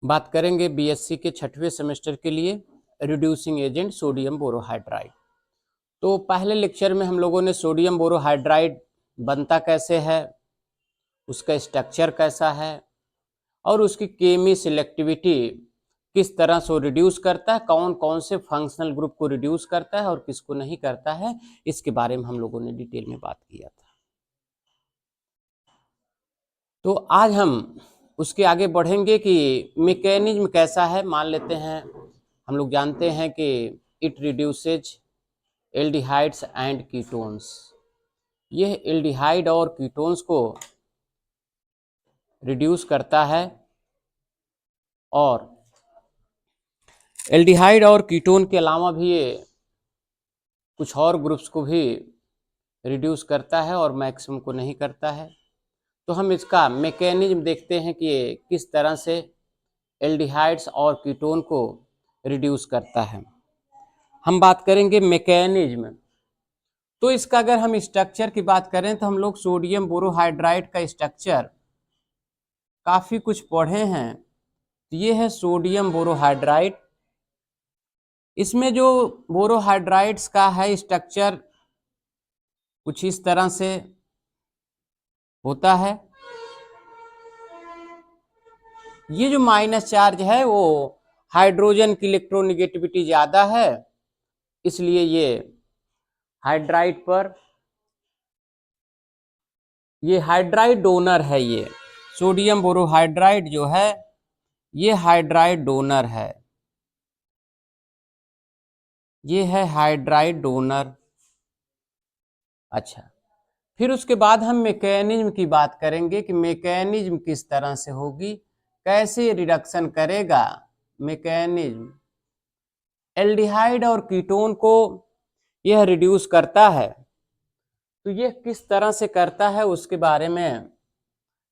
बात करेंगे बीएससी के 6वें सेमेस्टर के लिए रिड्यूसिंग एजेंट सोडियम बोरोहाइड्राइड। तो पहले लेक्चर में हम लोगों ने सोडियम बोरोहाइड्राइड बनता कैसे है, उसका स्ट्रक्चर कैसा है और उसकी केमी सिलेक्टिविटी किस तरह से रिड्यूस करता है, कौन कौन से फंक्शनल ग्रुप को रिड्यूस करता है और किसको नहीं करता है, इसके बारे में हम लोगों ने डिटेल में बात किया था। तो आज हम उसके आगे बढ़ेंगे कि मैकेनिज्म कैसा है। मान लेते हैं, हम लोग जानते हैं कि it reduces aldehydes and ketones. यह एल्डिहाइड और कीटोन्स को रिड्यूस करता है और एल्डिहाइड और कीटोन के अलावा भी ये कुछ और ग्रुप्स को भी रिड्यूस करता है और मैक्सिमम को नहीं करता है। तो हम इसका मैकेनिज्म देखते हैं कि किस तरह से एल्डिहाइड्स और कीटोन को रिड्यूस करता है। हम बात करेंगे मैकेनिज्म। तो इसका अगर हम स्ट्रक्चर की बात करें तो हम लोग सोडियम बोरोहाइड्राइड का स्ट्रक्चर काफ़ी कुछ पढ़े हैं। तो ये है सोडियम बोरोहाइड्राइड। इसमें जो बोरोहाइड्राइड्स का है स्ट्रक्चर कुछ इस तरह से होता है। ये जो माइनस चार्ज है वो हाइड्रोजन की इलेक्ट्रोनेगेटिविटी ज़्यादा है, इसलिए ये हाइड्राइड पर, ये हाइड्राइड डोनर है। ये सोडियम बोरोहाइड्राइड जो है ये हाइड्राइड डोनर है, ये है हाइड्राइड डोनर। अच्छा, फिर उसके बाद हम मैकेनिज्म की बात करेंगे कि मैकेनिज्म किस तरह से होगी, कैसे रिडक्शन करेगा मैकेनिज्म। एल्डिहाइड और कीटोन को यह रिड्यूस करता है, तो यह किस तरह से करता है उसके बारे में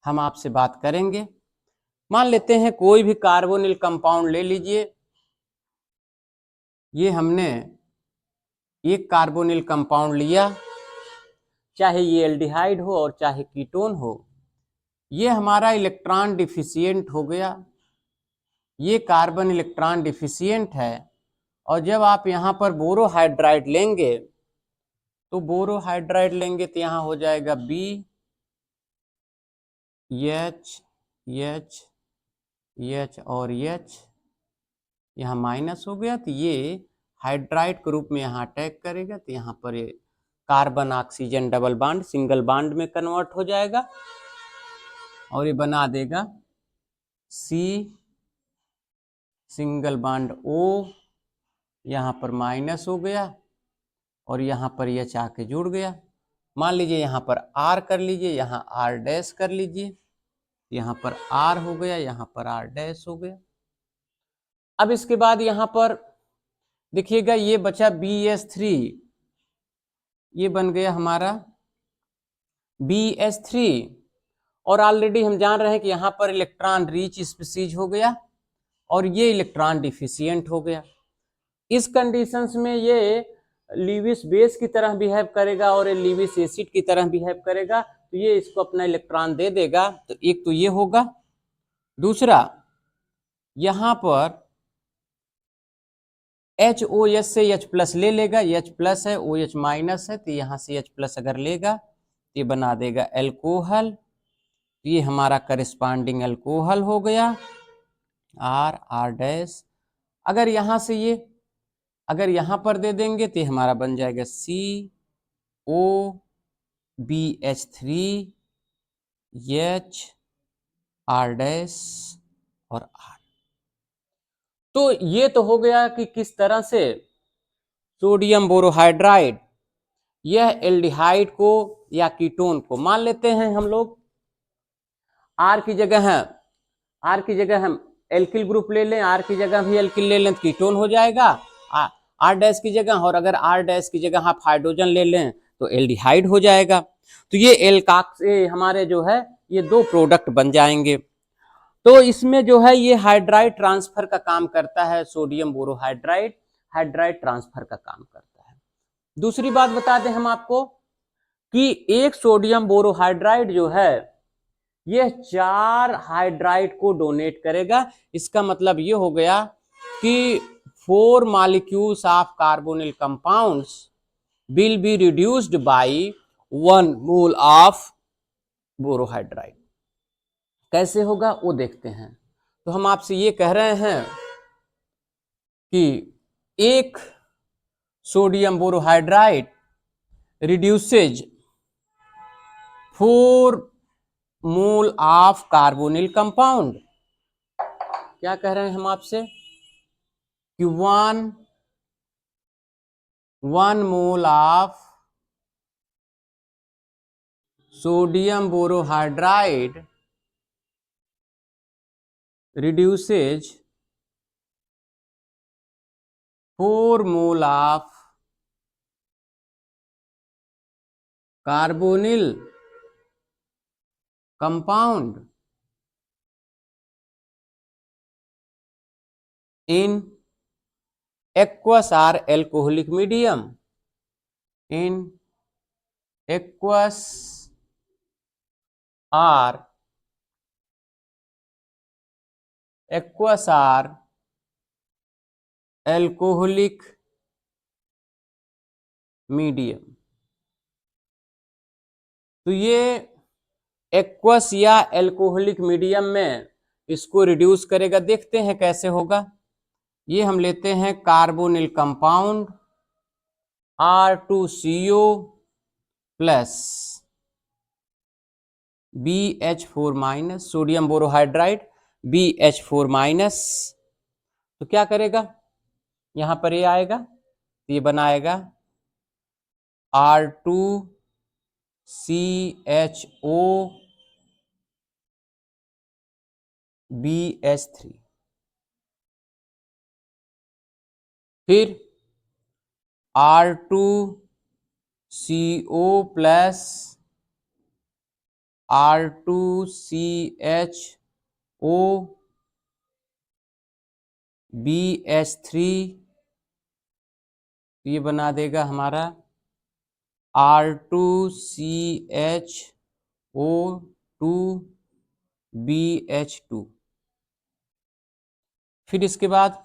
हम आपसे बात करेंगे। मान लेते हैं कोई भी कार्बोनिल कंपाउंड ले लीजिए। ये हमने एक कार्बोनिल कंपाउंड लिया, चाहे ये एल्डिहाइड हो और चाहे कीटोन हो। ये हमारा इलेक्ट्रॉन डिफिशियंट हो गया, ये कार्बन इलेक्ट्रॉन डिफिशियंट है। और जब आप यहाँ पर बोरोहाइड्राइड लेंगे तो बोरोहाइड्राइड लेंगे तो यहाँ हो जाएगा बी एच एच एच और एच, यहाँ माइनस हो गया। तो ये हाइड्राइड के रूप में यहाँ अटैक करेगा, तो यहाँ पर ये carbon oxygen double bond single bond में कन्वर्ट हो जाएगा और ये बना देगा सी सिंगल बॉन्ड O, यहाँ पर माइनस हो गया और यहाँ पर H आके जुड़ गया। मान लीजिए यहाँ पर R कर लीजिए, यहाँ R डैश कर लीजिए, यहाँ पर R हो गया, यहाँ पर R डैश हो गया। अब इसके बाद यहाँ पर देखिएगा ये बचा BS3, ये बन गया हमारा BS3 और ऑलरेडी हम जान रहे हैं कि यहाँ पर इलेक्ट्रॉन रिच स्पीसीज हो गया और ये इलेक्ट्रॉन डिफिशियंट हो गया। इस कंडीशंस में ये लीविस बेस की तरह बिहेव करेगा और ये लीविस एसिड की तरह बिहेव करेगा, तो ये इसको अपना इलेक्ट्रॉन दे देगा। तो एक तो ये होगा, दूसरा यहाँ पर HOH से H+ ले लेगा, H+ है OH माइनस है, तो यहाँ से H+ अगर लेगा तो ये बना देगा एल्कोहल। ये हमारा करस्पॉन्डिंग एल्कोहल हो गया R डैश। अगर यहाँ से ये अगर यहाँ पर दे देंगे तो हमारा बन जाएगा COBH3 H R डैश और R। तो ये तो हो गया कि किस तरह से सोडियम बोरोहाइड्राइड यह एल्डिहाइड को या कीटोन को, मान लेते हैं हम लोग R की जगह है, R की जगह हम एल्किल ग्रुप ले लें, R की जगह भी एल्किल ले लें तो कीटोन हो जाएगा R डैश की जगह, और अगर R डैश की जगह आप हाइड्रोजन ले लें तो एल्डिहाइड हो जाएगा। तो ये एल्काक्स हमारे जो है ये दो प्रोडक्ट बन जाएंगे। तो इसमें जो है ये हाइड्राइड ट्रांसफर का काम करता है, सोडियम बोरोहाइड्राइड हाइड्राइड ट्रांसफर का काम करता है। दूसरी बात बता दें हम आपको कि एक सोडियम बोरोहाइड्राइड जो है यह 4 हाइड्राइड को डोनेट करेगा। इसका मतलब ये हो गया कि 4 molecules of carbonyl compounds will be reduced by 1 mole of borohydride. कैसे होगा वो देखते हैं। तो हम आपसे ये कह रहे हैं कि एक sodium borohydride reduces 4 mole of carbonyl compound. क्या कह रहे हैं हम आपसे कि 1 mole of sodium borohydride reduces 4 mole of carbonyl compound in aqueous or alcoholic medium. In aqueous or alcoholic medium। तो ये एक्वस या एल्कोहलिक मीडियम में इसको रिड्यूस करेगा। देखते हैं कैसे होगा। ये हम लेते हैं carbonyl compound R2CO plus BH4 minus, sodium borohydride BH4 minus. तो क्या करेगा, यहां पर ये आएगा, ये बनाएगा R2CHO BH3। फिर R2CO प्लस R2CHO BH3, ये बना देगा हमारा R2CHO2 BH2। फिर इसके बाद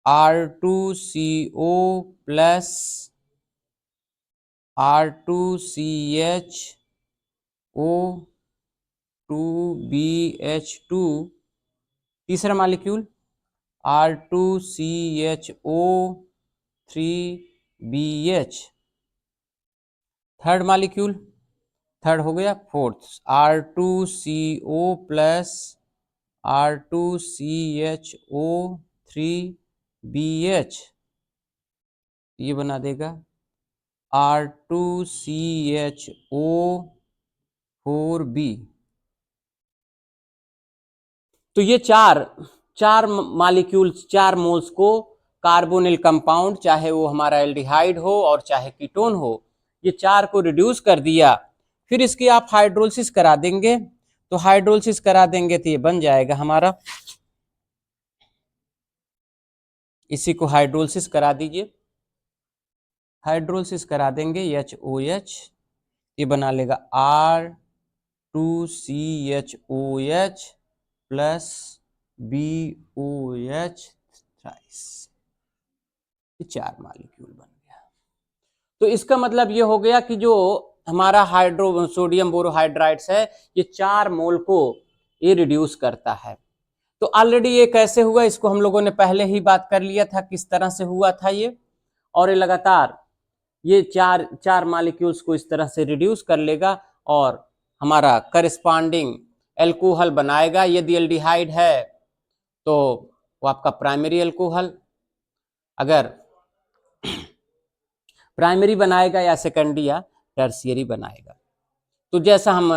R2CO प्लस R2CHO2 BH2, तीसरा molecule R2CHO3BH, third molecule, third हो गया। फोर्थ R2CO प्लस R2CHO3BH, ये बना देगा R2CHO4B। तो ये चार मॉलिक्यूल्स, 4 मोल्स को कार्बोनिल कंपाउंड, चाहे वो हमारा एल्डिहाइड हो और चाहे कीटोन हो, ये 4 को रिड्यूस कर दिया। फिर इसकी आप हाइड्रोलिसिस करा देंगे। तो हाइड्रोलिसिस करा देंगे तो ये बन जाएगा हमारा, इसी को हाइड्रोलिसिस करा दीजिए। हाइड्रोलिसिस करा देंगे HOH, ये बना लेगा R2CHOH प्लस BOH थ्राइस, ये 4 मॉलिक्यूल बन गया। तो इसका मतलब ये हो गया कि जो हमारा सोडियम बोरोहाइड्राइड्स है, ये 4 मोल को ये रिड्यूस करता है। तो ऑलरेडी ये कैसे हुआ, इसको हम लोगों ने पहले ही बात कर लिया था किस तरह से हुआ था ये। और ये लगातार ये चार मॉलिक्यूल्स को इस तरह से रिड्यूस कर लेगा और हमारा करस्पॉन्डिंग एल्कोहल बनाएगा। यदि एल्डिहाइड है तो वो आपका प्राइमरी एल्कोहल, अगर प्राइमरी बनाएगा या सेकेंडरी या टर्शियरी बनाएगा। तो जैसा हम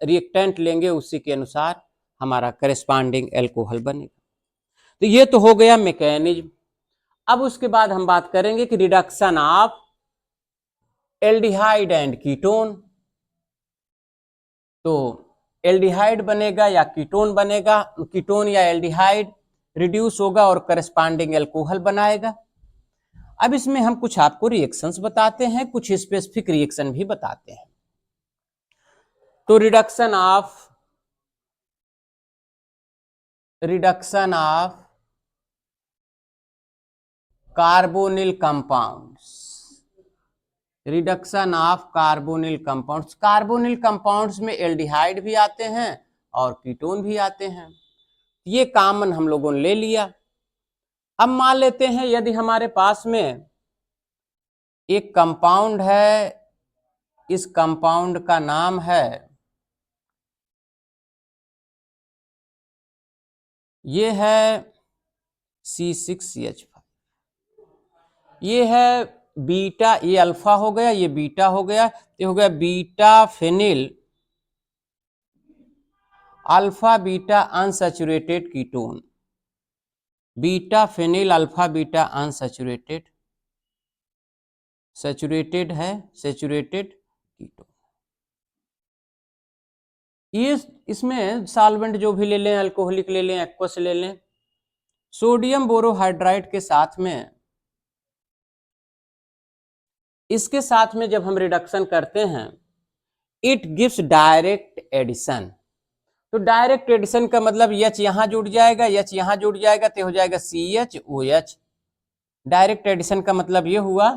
रिएक्टेंट लेंगे उसी के अनुसार हमारा करस्पॉन्डिंग एल्कोहल बनेगा। तो ये तो हो गया मैकेनिज्म। अब उसके बाद हम बात करेंगे कि reduction of aldehyde and ketone. तो एल्डिहाइड बनेगा या कीटोन बनेगा, कीटोन या एल्डिहाइड रिड्यूस होगा और करस्पॉन्डिंग एल्कोहल बनाएगा। अब इसमें हम कुछ आपको रिएक्शंस बताते हैं, कुछ स्पेसिफिक रिएक्शन भी बताते हैं। तो reduction of carbonyl compounds, reduction of carbonyl compounds. Carbonyl compounds में एल्डिहाइड भी आते हैं और कीटोन भी आते हैं, ये कॉमन हम लोगों ने ले लिया। अब मान लेते हैं यदि हमारे पास में एक कंपाउंड है, इस कंपाउंड का नाम है, ये है C6H5, ये है बीटा, ये अल्फा हो गया, ये बीटा हो गया, ये हो गया beta phenyl alpha beta unsaturated ketone, beta phenyl alpha beta unsaturated, saturated है, सैचुरेटेड कीटोन। ये इसमें सॉल्वेंट जो भी ले लें, अल्कोहलिक ले लें, एक्वस ले लें, सोडियम बोरोहाइड्राइड के साथ में, इसके साथ में जब हम रिडक्शन करते हैं, इट गिव्स डायरेक्ट एडिशन। तो डायरेक्ट एडिशन का मतलब H यहां जुड़ जाएगा, H यहां जुड़ जाएगा, तो हो जाएगा CHOH। डायरेक्ट एडिशन का मतलब ये हुआ,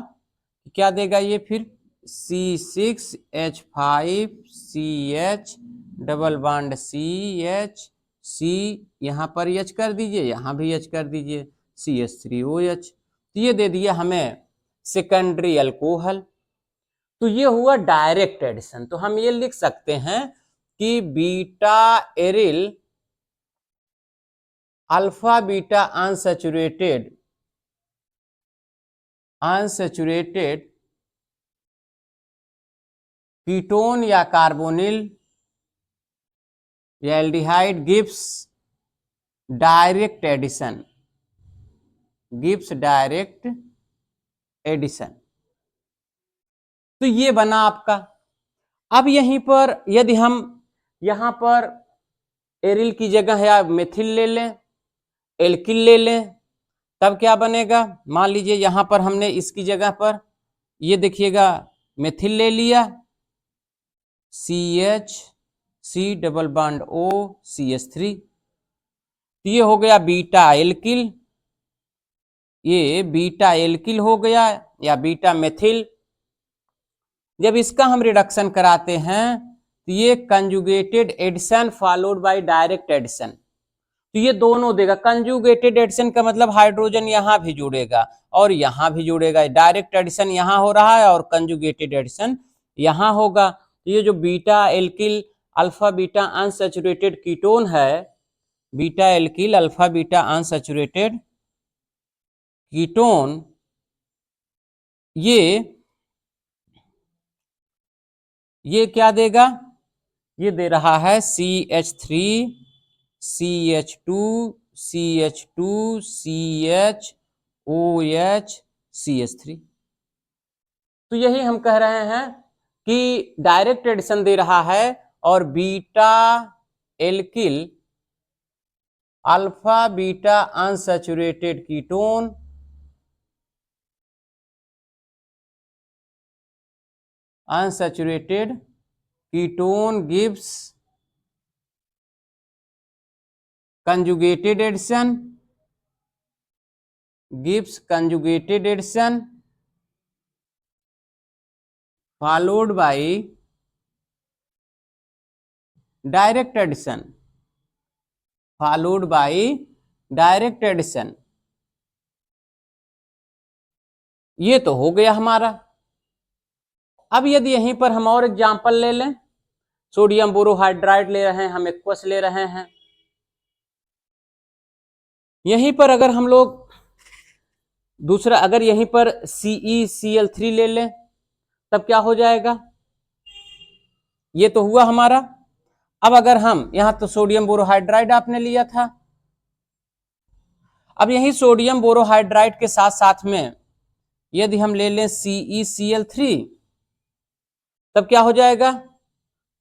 क्या देगा ये फिर C6H5CH double bond CH, C यहां पर H कर दीजिए, यहां भी H कर दीजिए, CH3OH। तो ये दे दिया हमें सेकेंडरी अल्कोहल। तो ये हुआ डायरेक्ट एडिशन। तो हम ये लिख सकते हैं कि beta aryl alpha beta unsaturated ketone या कार्बोनिल या aldehyde gives direct addition, gives direct addition. तो ये बना आपका। अब यहीं पर यदि हम यहां पर एरिल की जगह या मेथिल ले लें, एल्किल ले लें, तब क्या बनेगा? मान लीजिए यहां पर हमने इसकी जगह पर ये देखिएगा मेथिल ले लिया, CH C double bond O CH3, तो ये हो गया बीटा एल्किल, ये बीटा एल्किल हो गया या बीटा मेथिल। जब इसका हम रिडक्शन कराते हैं तो ये conjugated addition followed by direct addition, तो ये दोनों देगा। कंजुगेटेड एडिशन का मतलब हाइड्रोजन यहां भी जुड़ेगा और यहां भी जुड़ेगा। डायरेक्ट एडिशन यहां हो रहा है और कंजुगेटेड एडिशन यहां होगा। ये जो beta alkyl alpha beta unsaturated ketone है, beta alkyl alpha beta unsaturated ketone, ये क्या देगा? ये दे रहा है CH3 CH2 CH2 CH OH CH3। तो यही हम कह रहे हैं कि डायरेक्ट एडिशन दे रहा है और beta alkyl alpha beta unsaturated ketone gives conjugated addition followed by direct addition, ये तो हो गया हमारा। अब यदि यहीं पर हम और एग्जांपल ले लें, सोडियम बोरोहाइड्राइड ले रहे हैं, हम एक्वस ले रहे हैं, यहीं पर अगर हम लोग दूसरा, अगर यहीं पर CeCl3 ले लें तब क्या हो जाएगा? ये तो हुआ हमारा। अब अगर हम यहां तो सोडियम बोरोहाइड्राइड आपने लिया था, अब यही सोडियम बोरोहाइड्राइड के साथ साथ में यदि हम ले लें CeCl3 तब क्या हो जाएगा?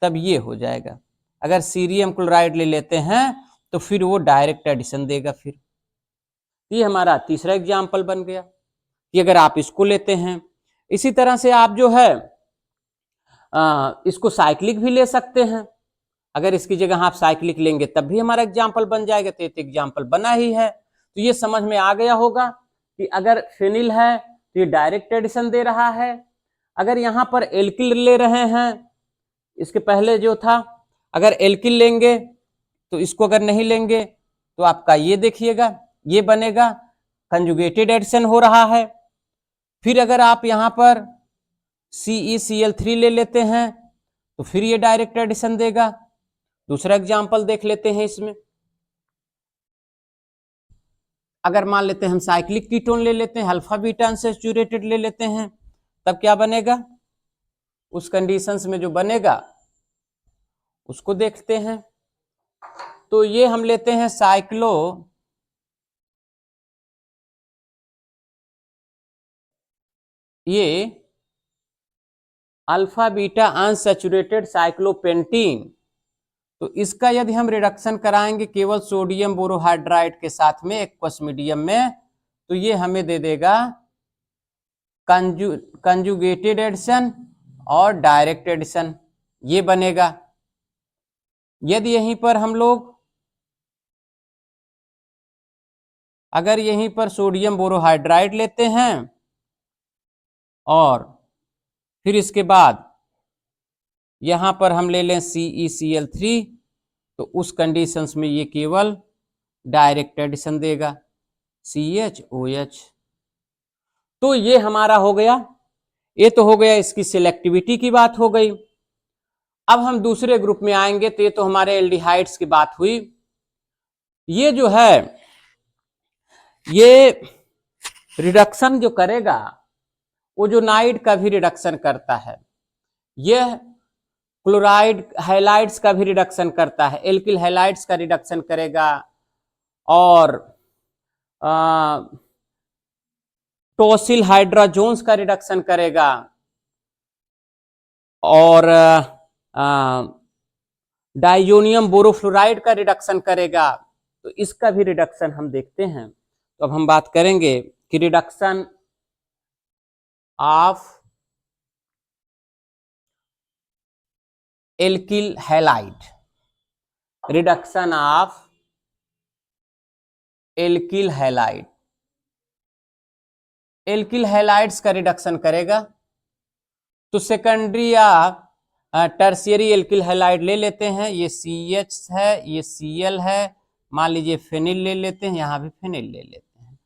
तब ये हो जाएगा। अगर सीरियम क्लोराइड ले लेते हैं तो फिर वो डायरेक्ट एडिशन देगा। फिर ये हमारा तीसरा एग्जाम्पल बन गया कि अगर आप इसको लेते हैं, इसी तरह से आप जो है इसको साइक्लिक भी ले सकते हैं। अगर इसकी जगह आप साइक्लिक लेंगे तब भी हमारा एग्जाम्पल बन जाएगा। तो ये तो एग्जाम्पल बना ही है। तो ये समझ में आ गया होगा कि अगर फिनिल है तो ये डायरेक्ट एडिशन दे रहा है। अगर यहाँ पर एल्किल ले रहे हैं, इसके पहले जो था, अगर एल्किल लेंगे तो इसको अगर नहीं लेंगे तो आपका ये देखिएगा ये बनेगा, कंजुगेटेड एडिशन हो रहा है। फिर अगर आप यहाँ पर CeCl3 ले लेते हैं तो फिर ये डायरेक्ट एडिशन देगा। दूसरा एग्जाम्पल देख लेते हैं इसमें। अगर मान लेते हैं हम साइक्लिक कीटोन ले लेते हैं, अल्फा बीटा अनसैचुरेटेड ले लेते हैं, तब क्या बनेगा? उस कंडीशंस में जो बनेगा उसको देखते हैं। तो ये हम लेते हैं साइक्लो ये अल्फा बीटा अनसैचुरेटेड साइक्लोपेंटीन। तो इसका यदि हम रिडक्शन कराएंगे केवल सोडियम बोरोहाइड्राइड के साथ में एक्वस मीडियम में, तो ये हमें दे देगा कंजुगेटेड एडिशन और डायरेक्ट एडिशन, ये बनेगा। यदि यहीं पर हम लोग अगर यहीं पर सोडियम बोरोहाइड्राइड लेते हैं और फिर इसके बाद यहां पर हम ले लें CeCl3, तो उस कंडीशंस में ये केवल डायरेक्ट एडिशन देगा, CHOH। तो ये हमारा हो गया, ये तो हो गया इसकी सिलेक्टिविटी की बात हो गई। अब हम दूसरे ग्रुप में आएंगे तो ये तो हमारे एल्डिहाइड्स की बात हुई। ये जो है ये रिडक्शन जो करेगा वो जो नाइड का भी रिडक्शन करता है, यह क्लोराइड हैलाइड्स का भी रिडक्शन करता है, एल्किल हैलाइड्स का रिडक्शन करेगा और टोसिल हाइड्रोजोन्स का रिडक्शन करेगा और डाइजोनियम बोरोफ्लोराइड का रिडक्शन करेगा। तो इसका भी रिडक्शन हम देखते हैं। तो अब हम बात करेंगे कि reduction of alkyl halide, reduction of alkyl halide, alkyl halides का रिडक्शन करेगा। तो सेकेंडरी या टर्शियरी एल्किल हैलाइड ले लेते हैं, ये CH है, ये Cl है, मान लीजिए फेनिल ले लेते हैं, यहाँ भी फेनिल ले लेते हैं।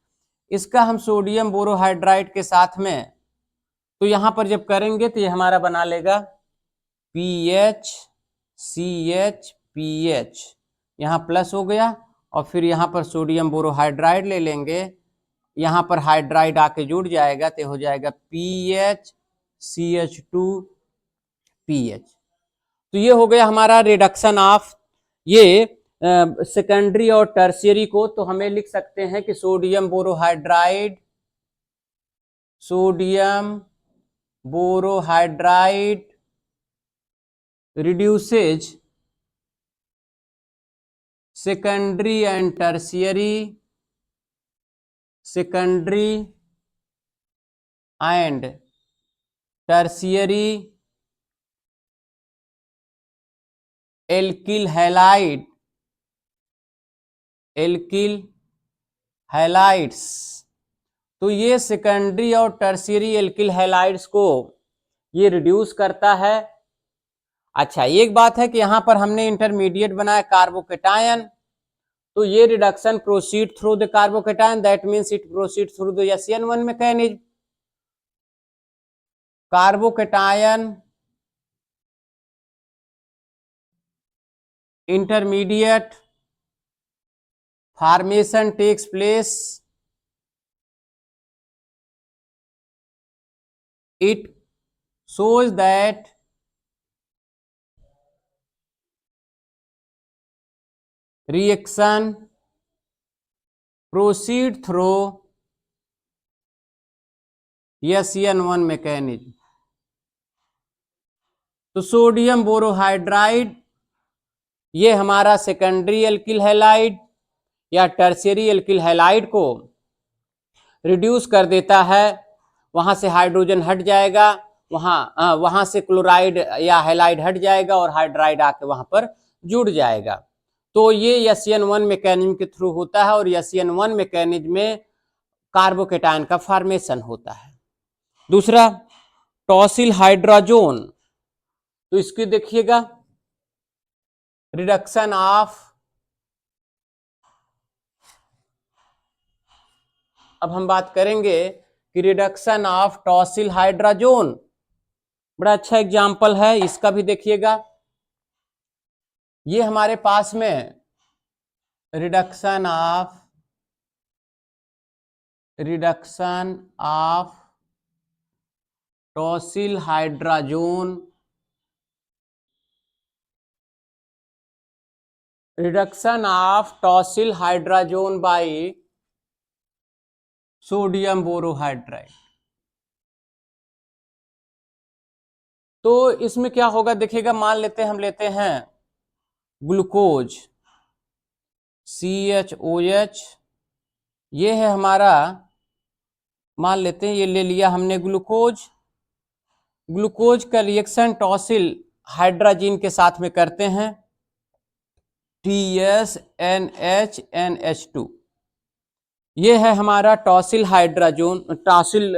इसका हम सोडियम बोरोहाइड्राइड के साथ में, तो यहाँ पर जब करेंगे तो ये हमारा बना लेगा PH CH PH, यहाँ प्लस हो गया और फिर यहाँ पर सोडियम बोरोहाइड्राइड ले लेंगे, यहाँ पर हाइड्राइड आके जुड़ जाएगा तो हो जाएगा PH CH2 PH। तो ये हो गया हमारा रिडक्शन ऑफ ये सेकेंडरी और टर्शियरी को। तो हमें लिख सकते हैं कि sodium borohydride, sodium borohydride reduces secondary and tertiary, secondary and tertiary alkyl halide, alkyl halides। तो ये सेकेंडरी और टर्शियरी एल्किल हैलाइड्स को ये रिड्यूस करता है। अच्छा, एक बात है कि यहां पर हमने इंटरमीडिएट बनाया कार्बोकेटायन, तो ये reduction proceed through the carbocation, that means it proceed through the SN1 mechanism. Carbocation intermediate formation takes place, it shows that reaction proceed through SN1 mechanism। तो सोडियम बोरोहाइड्राइड ये हमारा सेकेंडरी एल्किल हैलाइड या tertiary alkyl halide को reduce कर देता है, वहां से हाइड्रोजन हट जाएगा वहां से क्लोराइड या हैलाइड हट जाएगा और हाइड्राइड आके वहां पर जुड़ जाएगा। तो ये SN1 मैकेनिज्म के थ्रू होता है और SN1 मैकेनिज्म में कार्बोकेटायन का फॉर्मेशन होता है। दूसरा टॉसिल हाइड्राजोन, तो इसकी देखिएगा रिडक्शन ऑफ, अब हम बात करेंगे कि रिडक्शन ऑफ टॉसिल हाइड्राजोन, बड़ा अच्छा एग्जाम्पल है इसका भी देखिएगा। ये हमारे पास में reduction of tosyl hydrazone, reduction of tosyl hydrazone by sodium borohydride. तो इसमें क्या होगा देखिएगा, मान लेते हैं हम लेते हैं ग्लूकोज CHOH, ये है हमारा, मान लेते हैं ये ले लिया हमने ग्लूकोज। ग्लूकोज का रिएक्शन टॉसिल हाइड्राजीन के साथ में करते हैं TSNH NH2, ये है हमारा tosyl hydrazone, tosyl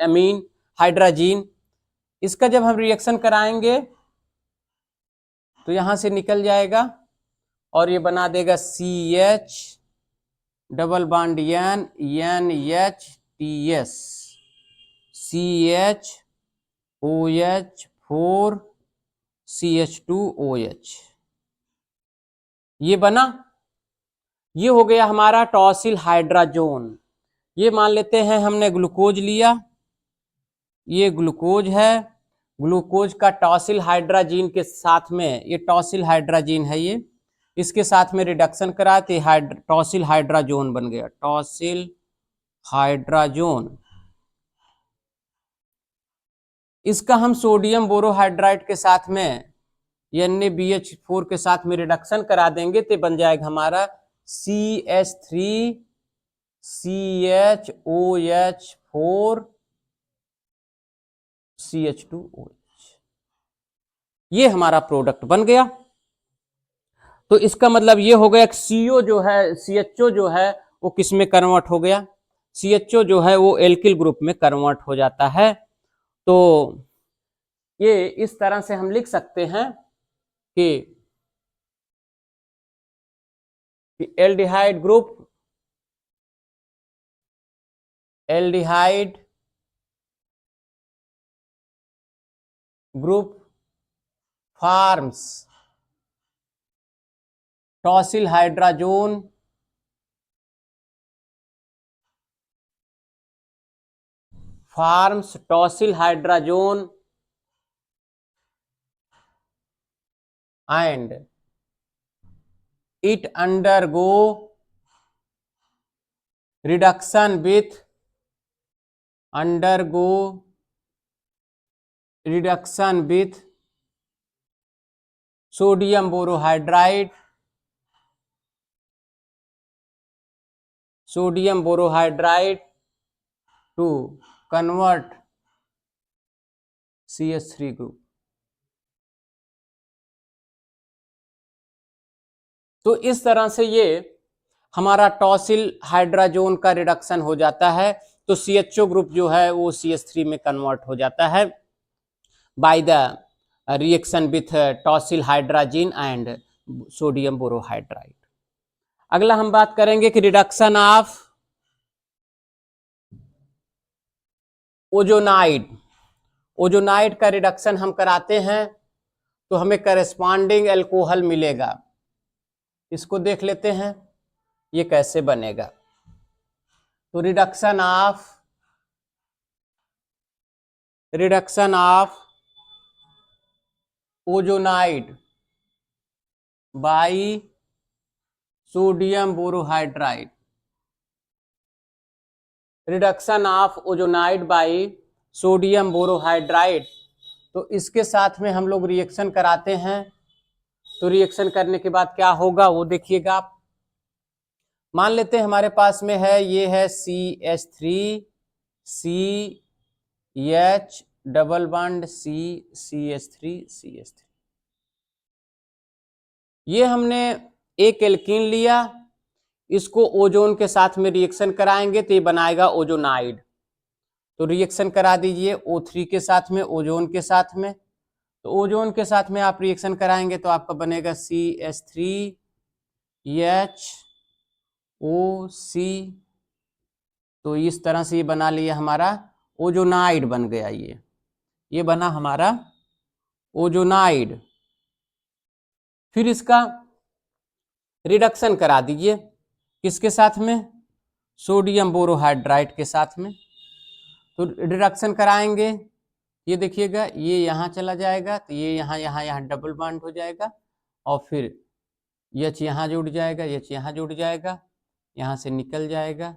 amine hydrazine. इसका जब हम रिएक्शन कराएंगे तो यहां से निकल जाएगा और ये बना देगा CH double bond N NH CHOH4 CH2OH, ये बना, ये हो गया हमारा टॉसिल हाइड्राजोन। ये मान लेते हैं हमने ग्लूकोज लिया, ये ग्लूकोज है, ग्लूकोज का टॉसिल हाइड्राजीन के साथ में, ये टॉसिल हाइड्राजीन है, ये इसके साथ में रिडक्शन कराते टॉसिल हाइड्राजोन बन गया, टॉसिल हाइड्राजोन। इसका हम सोडियम बोरोहाइड्राइड के साथ में NaBH4 के साथ में रिडक्शन करा देंगे तो बन जाएगा हमारा CH3CHOH4 CH2OH, ये हमारा प्रोडक्ट बन गया। तो इसका मतलब ये हो गया कि CO जो है, CHO जो है वो किस में कन्वर्ट हो गया, CHO जो है वो एल्किल ग्रुप में कन्वर्ट हो जाता है। तो ये इस तरह से हम लिख सकते हैं कि aldehyde group forms tosyl hydrazone and it undergo reduction with sodium borohydride to convert CH3 group। तो इस तरह से ये हमारा टॉसिल हाइड्राजोन का रिडक्शन हो जाता है। तो CHO ग्रुप जो है वो CH3 में कन्वर्ट हो जाता है by the reaction with tosyl hydrazine and sodium borohydride. अगला हम बात करेंगे कि रिडक्शन ऑफ ओजोनाइड का रिडक्शन हम कराते हैं तो हमें करस्पॉन्डिंग एल्कोहल मिलेगा। इसको देख लेते हैं ये कैसे बनेगा। तो reduction of ozonide by sodium borohydride, reduction of ozonide by sodium borohydride. तो इसके साथ में हम लोग रिएक्शन कराते हैं। तो रिएक्शन करने के बाद क्या होगा वो देखिएगा आप। मान लेते हैं हमारे पास में है, ये है CH3CH डबल बॉन्ड CH3CH3। ये हमने एक एल्कीन लिया, इसको ओजोन के साथ में रिएक्शन कराएंगे तो ये बनाएगा ओजोनाइड। तो रिएक्शन करा दीजिए O3 के साथ में, ओजोन के साथ में। तो ओजोन के साथ में आप रिएक्शन कराएंगे तो आपका बनेगा CH3HOC। तो इस तरह से ये बना लिया हमारा ओजोनाइड बन गया। ये बना हमारा ओजोनाइड। फिर इसका रिडक्शन करा दीजिए किसके साथ में, सोडियम बोरोहाइड्राइड के साथ में। तो रिडक्शन कराएंगे, ये देखिएगा ये यहाँ चला जाएगा तो ये यहाँ डबल बॉन्ड हो जाएगा, और फिर H यहाँ जुड़ जाएगा, H यहाँ जुड़ जाएगा, यहाँ से निकल जाएगा,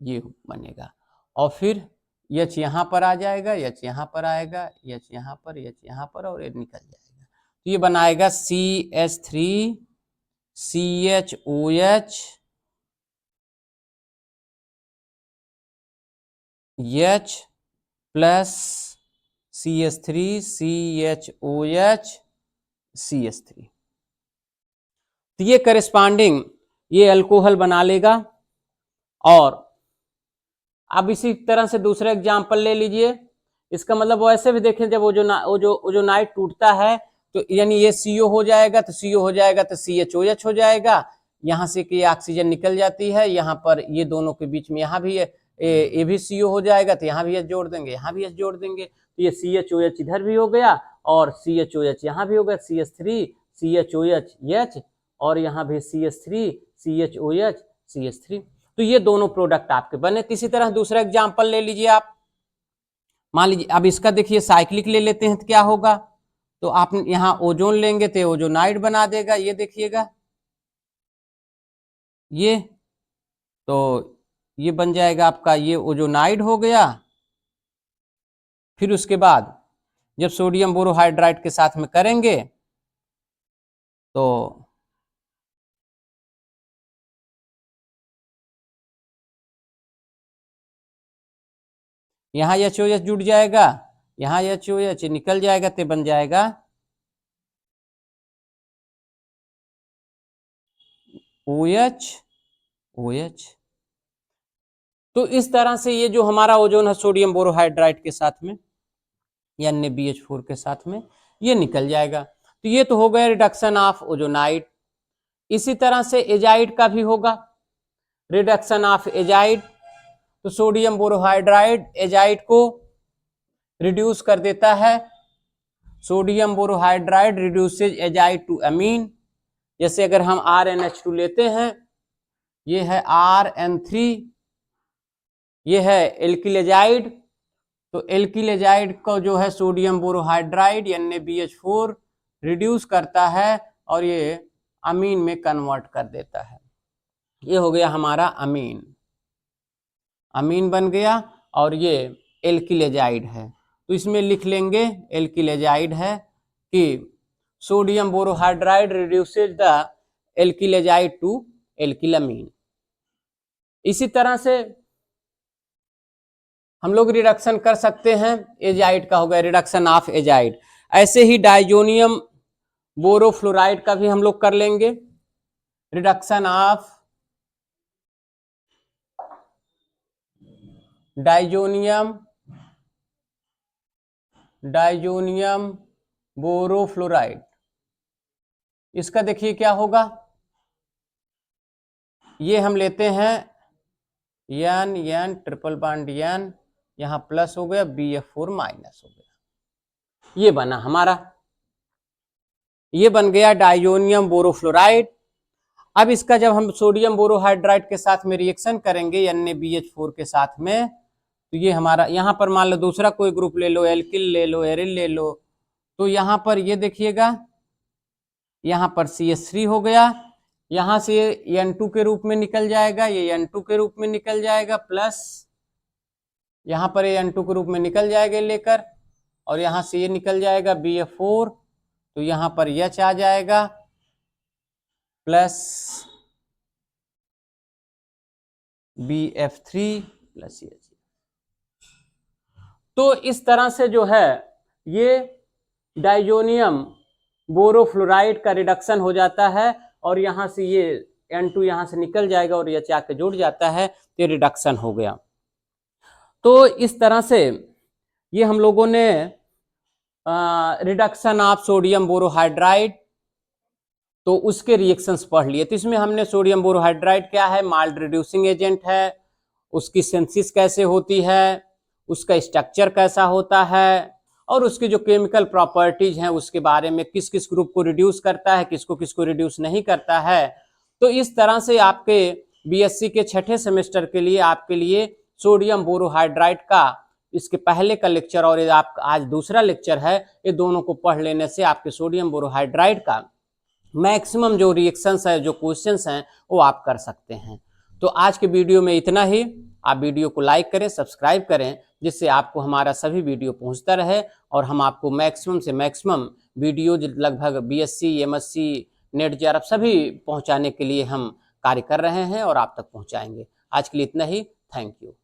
ये बनेगा। और फिर H यहाँ पर आ जाएगा, H यहाँ पर आएगा, H यहाँ पर, H यहाँ पर, और ये निकल जाएगा। तो ये बनाएगा CH3CHOH H plus CH3CHOH CH3। तो ये करेस्पॉन्डिंग ये अल्कोहल बना लेगा। और अब इसी तरह से दूसरा एग्जांपल ले लीजिए। इसका मतलब वैसे भी देखें, जब ओजोनाइड टूटता है तो यानी ये CO हो जाएगा, तो CO हो जाएगा तो CHOH हो जाएगा। यहाँ से कि ऑक्सीजन निकल जाती है, यहाँ पर ये दोनों के बीच में यहाँ भी ये भी CO हो जाएगा, तो यहाँ भी H जोड़ देंगे, यहाँ भी H जोड़ देंगे, तो ये CHOH इधर भी हो गया और CHOH यहाँ भी हो गया, CH3CHOH और यहाँ भी CH3CHOH तो ये दोनों प्रोडक्ट आपके बने। इसी तरह दूसरा एग्जांपल ले लीजिए आप। मान लीजिए अब इसका देखिए साइक्लिक ले लेते हैं तो क्या होगा, तो आप यहाँ ओजोन लेंगे तो ओजोनाइड बना देगा, ये देखिएगा ये, तो ये बन जाएगा आपका, ये ओजोनाइड हो गया। फिर उसके बाद जब सोडियम बोरोहाइड्राइड के साथ में करेंगे तो यहाँ HOH जुड़ जाएगा, यहाँ HOH निकल जाएगा तो बन जाएगा OH। तो इस तरह से ये जो हमारा ओजोन है सोडियम बोरोहाइड्राइड के साथ में या NaBH4 के साथ में ये निकल जाएगा। तो ये तो हो गया रिडक्शन ऑफ ओजोनाइड। इसी तरह से एजाइड का भी होगा, रिडक्शन ऑफ एजाइड। तो सोडियम बोरोहाइड्राइड एजाइड को रिड्यूस कर देता है, sodium borohydride reduces azide to amine. जैसे अगर हम RnH2 लेते हैं, ये है Rn3, ये है एल्किल एजाइड। तो एल्किल एजाइड को जो है सोडियम बोरोहाइड्राइड NaBH4 रिड्यूस करता है और ये अमीन में कन्वर्ट कर देता है। ये हो गया हमारा अमीन, अमीन बन गया। और ये एल्किल एजाइड है, तो इसमें लिख लेंगे एल्किल एजाइड है कि sodium borohydride reduces the alkyl azide to alkyl amine. इसी तरह से हम लोग रिडक्शन कर सकते हैं, एजाइड का हो गया रिडक्शन ऑफ एजाइड। ऐसे ही डाइजोनियम बोरोफ्लोराइड का भी हम लोग कर लेंगे, रिडक्शन ऑफ डाइजोनियम बोरोफ्लोराइड। इसका देखिए क्या होगा, ये हम लेते हैं N ट्रिपल बॉन्ड N, यहाँ प्लस हो गया, BF4 माइनस हो गया, ये बना हमारा, ये बन गया डाइजोनियम बोरोफ्लोराइड। अब इसका जब हम सोडियम बोरोहाइड्राइड के साथ में रिएक्शन करेंगे NaBH4 के साथ में, तो ये हमारा यहाँ पर मान लो दूसरा कोई ग्रुप ले लो, एल्किल ले लो, एरिल ले लो, तो यहाँ पर ये देखिएगा यहाँ पर CH3 हो गया, यहाँ से N2 के रूप में निकल जाएगा, ये N2 के रूप में निकल जाएगा, प्लस यहाँ पर N2 के रूप में निकल जाएगा लेकर, और यहाँ से ये निकल जाएगा BF4, तो यहाँ पर H आ जाएगा प्लस BF3 प्लस H। तो इस तरह से जो है ये डाइजोनियम बोरोफ्लोराइड का रिडक्शन हो जाता है और यहाँ से ये N2 यहाँ से निकल जाएगा और ये आके जुड़ जाता है, तो रिडक्शन हो गया। तो इस तरह से ये हम लोगों ने रिडक्शन ऑफ सोडियम बोरोहाइड्राइड तो उसके रिएक्शंस पढ़ लिए। तो इसमें हमने सोडियम बोरोहाइड्राइड क्या है, माइल्ड रिड्यूसिंग एजेंट है, उसकी सिंथेसिस कैसे होती है, उसका स्ट्रक्चर कैसा होता है और उसकी जो केमिकल प्रॉपर्टीज हैं उसके बारे में, किस किस ग्रुप को रिड्यूस करता है, किसको किसको रिड्यूस नहीं करता है। तो इस तरह से आपके बीएससी के छठे सेमेस्टर के लिए आपके लिए सोडियम बोरोहाइड्राइड का इसके पहले का लेक्चर और आप आज दूसरा लेक्चर है, ये दोनों को पढ़ लेने से आपके सोडियम बोरोहाइड्राइड का मैक्सिमम जो रिएक्शंस है, जो क्वेश्चंस हैं वो आप कर सकते हैं। तो आज के वीडियो में इतना ही। आप वीडियो को लाइक करें, सब्सक्राइब करें, जिससे आपको हमारा सभी वीडियो पहुंचता रहे और हम आपको मैक्सिमम से मैक्सिमम वीडियो लगभग बीएससी, एमएससी, नेट जेआरएफ सभी पहुंचाने के लिए हम कार्य कर रहे हैं और आप तक पहुंचाएंगे। आज के लिए इतना ही। Thank you.